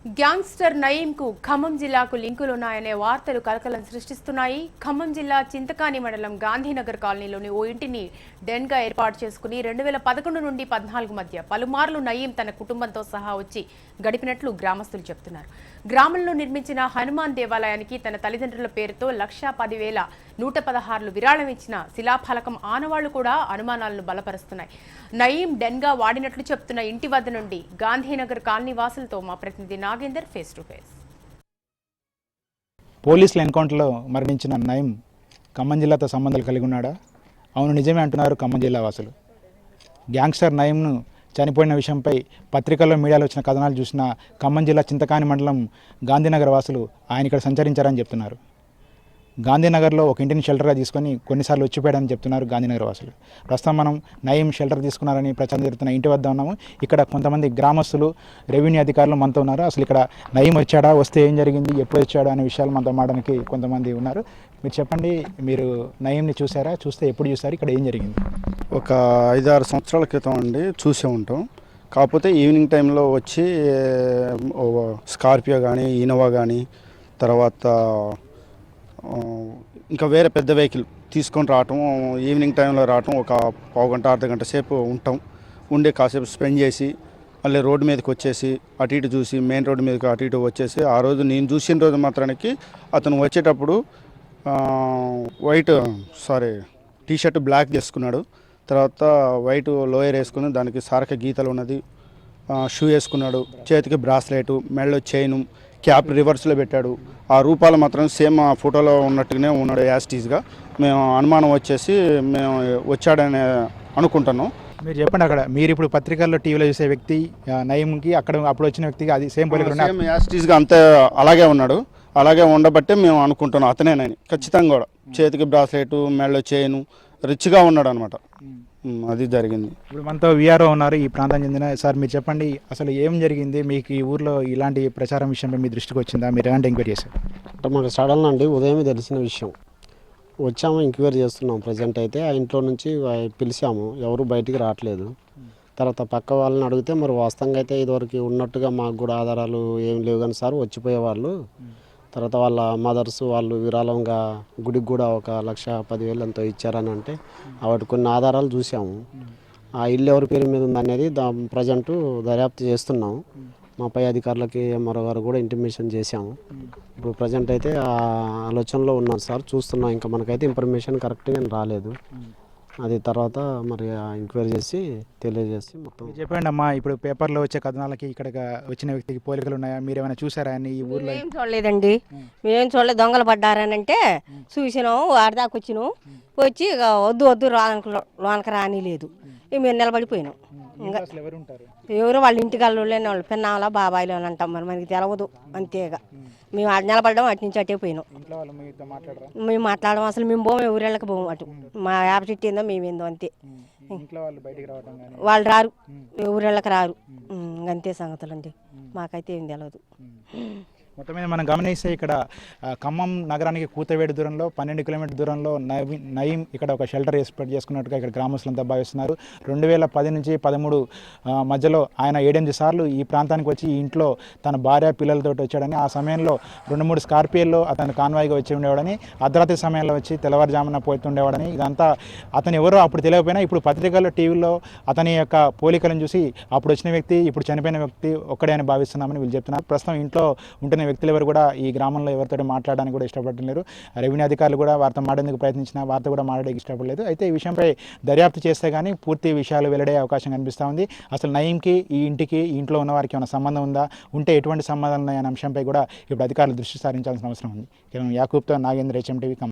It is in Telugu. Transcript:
గ్యాంగ్స్టర్ నయీంకు ఖమ్మం జిల్లాకు లింకులున్నాయనే వార్తలు కలకలం సృష్టిస్తున్నాయి. ఖమ్మం జిల్లా చింతకాని మండలం గాంధీనగర్ కాలనీలోని ఓ ఇంటిని డెన్గా ఏర్పాటు చేసుకుని 2011 నుండి 14 మధ్య పలుమార్లు నయీం తన కుటుంబంతో సహా వచ్చి గడిపినట్లు గ్రామస్తులు చెబుతున్నారు. గ్రామంలో నిర్మించిన హనుమాన్ దేవాలయానికి తన తల్లిదండ్రుల పేరుతో 1,10,116 విరాళం ఇచ్చిన శిలాఫలకం ఆనవాళ్లు కూడా అనుమానాలను బలపరుస్తున్నాయి. నయీం డెన్గా వాడినట్లు చెప్తున్న ఇంటి వద్ద నుండి గాంధీనగర్ కాలనీ వాసులతో మా ప్రతినిధి నాగేందర్ ఫేస్ టు ఫేస్. పోలీసుల ఎన్కౌంటర్లో మరణించిన నయీం ఖమ్మం జిల్లాతో సంబంధాలు కలిగి ఉన్నాడా? అవును, నిజమే అంటున్నారు ఖమ్మం జిల్లా వాసులు. గ్యాంగ్స్టర్ నయీంను చనిపోయిన విషయంపై పత్రికల్లో మీడియాలో వచ్చిన కథనాలు చూసిన ఖమ్మం జిల్లా చింతకాని మండలం గాంధీనగర్ వాసులు ఆయన ఇక్కడ సంచరించారని చెప్తున్నారు. గాంధీనగర్లో ఒక ఇంటిని షెల్టర్గా తీసుకొని కొన్నిసార్లు వచ్చిపోయాడని చెప్తున్నారు గాంధీనగర్ వాసులు. ప్రస్తుతం మనం నయీం షెల్టర్ తీసుకున్నారని ప్రచారం జరుగుతున్న ఇంటి వద్ద ఉన్నాము. ఇక్కడ కొంతమంది గ్రామస్తులు, రెవెన్యూ అధికారులు మనతో ఉన్నారు. అసలు ఇక్కడ నయీం వచ్చాడా, వస్తే ఏం జరిగింది, ఎప్పుడు వచ్చాడా అనే విషయాలు మనతో మాట్లాడడానికి కొంతమంది ఉన్నారు. మీరు చెప్పండి, మీరు నయీంని చూసారా? చూస్తే ఎప్పుడు చూసారు? ఇక్కడ ఏం జరిగింది? ఒక 5-6 సంవత్సరాల క్రితం అండి చూసే ఉంటాం. కాకపోతే ఈవినింగ్ టైంలో వచ్చి స్కార్పియో కానీ, ఇనోవా కానీ, తర్వాత ఇంకా వేరే పెద్ద వెహికల్ తీసుకొని రావటం, ఈవినింగ్ టైంలో రావటం, ఒక పావుగంట అర్ధగంట సేపు ఉంటాం. ఉండి కాసేపు స్పెండ్ చేసి మళ్ళీ రోడ్డు మీదకి వచ్చేసి అటు ఇటు చూసి మెయిన్ రోడ్డు మీదకి అటు ఇటు వచ్చేసి, ఆ రోజు నేను చూసిన రోజు మాత్రానికి అతను వచ్చేటప్పుడు టీషర్ట్ బ్లాక్ చేసుకున్నాడు. తర్వాత వైట్ లోయర్ వేసుకుని దానికి సారక గీతలు ఉన్నది, షూ వేసుకున్నాడు, చేతికి బ్రాస్లెట్, మెడలో చైను, క్యాప్ రివర్స్లో పెట్టాడు. ఆ రూపాలు మాత్రం సేమ్ ఆ ఫోటోలో ఉన్నట్టుగానే ఉన్నాడు యాస్టీస్గా. మేము అనుమానం వచ్చేసి మేము వచ్చాడని అనుకుంటున్నాం. మీరు చెప్పండి, అక్కడ మీరు ఇప్పుడు పత్రికల్లో టీవీలో చూసే వ్యక్తి నయీంకి అక్కడ అప్పుడు వచ్చిన వ్యక్తికి అది సేమ్ సేమ్ యాస్టీస్గా అంతే అలాగే ఉన్నాడు. అలాగే ఉండబట్టే మేము అనుకుంటున్నాం అతనేనని ఖచ్చితంగా. కూడా చేతికి బ్రాస్లెట్, మెడలో చైను, రిచ్గా ఉన్నాడు అనమాట. అది జరిగింది. ఇప్పుడు మనతో విఆర్ఓ ఉన్నారు, ఈ ప్రాంతం చెందిన. సార్ మీరు చెప్పండి, అసలు ఏం జరిగింది? మీకు ఈ ఊర్లో ఇలాంటి ప్రచారం విషయంపై మీ దృష్టికి వచ్చిందా? మీరు ఎలాంటి ఎంక్వైరీ చేశారు? అంటే మాకు సడన్ అండి ఉదయమే తెలిసిన విషయం. వచ్చాము, ఎంక్వైరీ చేస్తున్నాం. ప్రజెంట్ అయితే ఆ ఇంట్లో నుంచి పిలిచాము, ఎవరు బయటికి రావట్లేదు. తర్వాత పక్క వాళ్ళని అడిగితే మరి వాస్తవంగా అయితే ఇదివరకు ఉన్నట్టుగా మాకు కూడా ఆధారాలు ఏం లేవు కానీ సార్ వచ్చిపోయేవాళ్ళు. తర్వాత వాళ్ళ మదర్స్ వాళ్ళు విరాళంగా గుడికి కూడా ఒక 1,10,000 ఎంతో ఇచ్చారని అంటే వాటి కొన్ని ఆధారాలు చూసాము. ఆ ఇల్లు ఎవరి పేరు మీద ఉందనేది ప్రజెంట్ దర్యాప్తు చేస్తున్నాము. మా పై అధికారులకి మరో గారు కూడా ఇంటిమేషన్ చేశాము. ఇప్పుడు ప్రజెంట్ అయితే ఆ ఆలోచనలో ఉన్నాం సార్, చూస్తున్నాం. ఇంకా మనకైతే ఇన్ఫర్మేషన్ కరెక్ట్గా రాలేదు. అది తర్వాత మరి ఎంక్వైరీ చేసి తెలియజేసి మొత్తం. చెప్పండి అమ్మా, ఇప్పుడు పేపర్లో వచ్చే కథనాలకి ఇక్కడ వచ్చిన వ్యక్తికి పోలికలు ఉన్నాయా? మీరు ఏమైనా చూసారా అని ఈ ఊర్లో? ఏం చూడలేదండి, మేమేం చూడలేదు. దొంగలు పడ్డారని అంటే చూసినాము, ఆడదాకా వచ్చినాము. వచ్చి ఇక వద్దు లోనకి రాని లేదు, మేము నిలబడిపోయినాం. ఇంకా ఎవరు వాళ్ళ ఇంటికాళ్ళు లేని వాళ్ళు పిన్నాల బాబాయిలు అని అంటాం, మరి మనకి తెలవదు. అంతేగా మేము ఆడ నిలబడ్డాం, అటు నుంచి అటే పోయినాం. మేము మాట్లాడడం అసలు మేము పోము, ఊరేళ్ళకి పోము. అటు మా యాప చెట్టు ఏందో మేమేందో అంతే. వాళ్ళు రారు, ఊరేళ్ళకి రారు. అంతే సంగతులు అండి, మాకైతే ఏం తెలియదు. మొత్తం మీద మనం గమనిస్తే ఇక్కడ ఖమ్మం నగరానికి కూతవేడు దూరంలో 12 కిలోమీటర్ దూరంలో నయీం ఇక్కడ ఒక షెల్టర్ ఏర్పాటు చేసుకున్నట్టుగా ఇక్కడ గ్రామస్తులంతా భావిస్తున్నారు. 2010 నుంచి 13 మధ్యలో ఆయన 7-8 సార్లు ఈ ప్రాంతానికి వచ్చి ఈ ఇంట్లో తన భార్య పిల్లలతో వచ్చాడని, ఆ సమయంలో 2-3 స్కార్పియోల్లో అతను కాన్వాయ్గా వచ్చి ఉండేవాడని, అర్ధరాత్రి సమయంలో వచ్చి తెల్లవారుజామున పోతుండేవాడని, ఇదంతా అతను ఎవరో అప్పుడు తెలియకపోయినా ఇప్పుడు పత్రికల్లో, టీవీలో అతని యొక్క పోలికలను చూసి అప్పుడు వచ్చిన వ్యక్తి ఇప్పుడు చనిపోయిన వ్యక్తి ఒక్కడే అని భావిస్తున్నామని వీళ్ళు చెప్తున్నారు. ప్రస్తుతం ఇంట్లో ఉంటున్న వ్యక్తులు ఎవరు కూడా ఈ గ్రామంలో ఎవరితో మాట్లాడడానికి కూడా ఇష్టపడలేరు. రెవెన్యూ అధికారులు కూడా వారితో మాట్లాడేందుకు ప్రయత్నించిన వారితో కూడా మాట్లాడడానికి ఇష్టపడలేదు. అయితే ఈ విషయంపై దర్యాప్తు చేస్తే కానీ పూర్తి విషయాలు వెల్లడే అవకాశం కనిపిస్తూ ఉంది. అసలు నయీంకి ఈ ఇంటికి, ఈ ఇంట్లో ఉన్న వారికి ఏమైనా సంబంధం ఉందా, ఉంటే ఎటువంటి సంబంధాలు ఉన్నాయనే అంశంపై కూడా ఇప్పుడు అధికారులు దృష్టి సారించాల్సిన అవసరం ఉంది. యాకూబ్తో నాగేంద్ర, HMTV.